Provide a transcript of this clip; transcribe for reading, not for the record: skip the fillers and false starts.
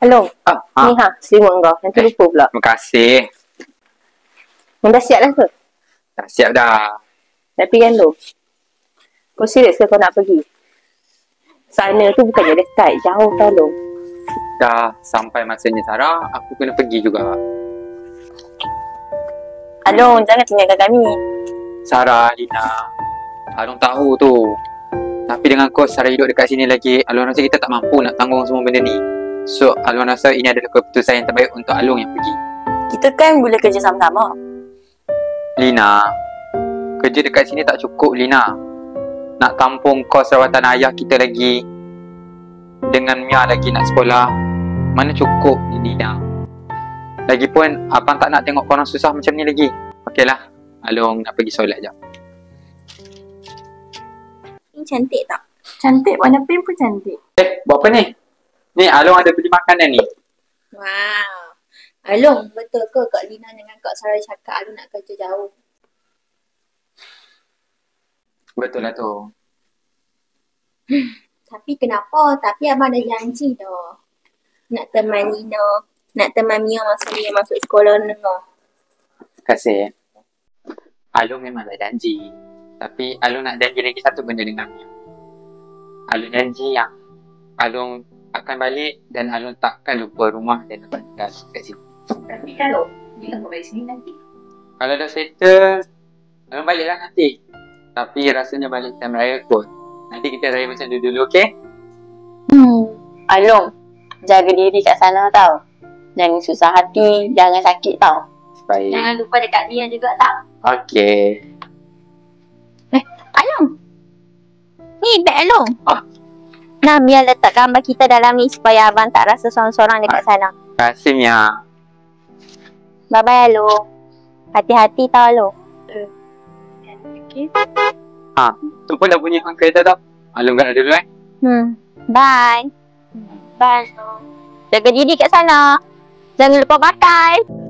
Hello. Ni selimut kau. Nanti lupa pula. Terima kasih. Dah siap dah ke? Dah siap dah. Nak pergi kan tu? Kau serius ke kau nak pergi? Sana tu bukannya dekat. Jauh tau lu. Dah sampai masanya Sarah, aku kena pergi juga. Along, jangan tinggalkan kami. Sarah, Lina, Along tahu tu. Tapi dengan kos Sarah hidup dekat sini lagi, Along rasa kita tak mampu nak tanggung semua benda ni. So, Along rasa ini adalah keputusan yang terbaik untuk Along yang pergi. Kita kan boleh kerja sama-sama. Lina, kerja dekat sini tak cukup, Lina. Nak tampung kos rawatan ayah kita lagi. Dengan Mia lagi nak sekolah. Mana cukup ni, Lina. Lagipun, abang tak nak tengok korang susah macam ni lagi. Okeylah, Along nak pergi solat jap. Ini cantik tak? Cantik, warna pink pun cantik. Buat apa ni? Ni, Along ada beli makanan ni. Wow. Along, betul ke Kak Lina dengan Kak Sarah cakap Along nak kerja jauh? Betul lah tu. Tapi kenapa? Tapi abang dah janji dah. Nak teman Lina, nak teman Mia masa dia masuk sekolah menengah. Terima kasih. Along memang dah janji. Tapi Along nak janji lagi satu benda dengan Mia. Along janji yang Along akan balik dan Along takkan lupa rumah dan tempat tinggal kat sini. Tapi kalau bila kau balik sini nanti? Kalau dah settle, Along baliklah nanti. Tapi rasanya balik time raya kot. Nanti kita raya macam dulu-dulu, okey? Along, jaga diri kat sana tau. Jangan susah hati, jangan sakit tau. Baik. Jangan lupa dekat dia juga tak? Okey. Along, ni beg Along. Ah. Nah, Mia letak gambar kita dalam ni supaya abang tak rasa sorang-sorang dekat sana. Terima kasih, Mia. Bye-bye Along. Hati-hati tau Along. Okay. Tu pun dah bunyi hang kereta tau. Along kat dulu Bye. Bye Along. Jaga diri kat sana. Jangan lupa makan.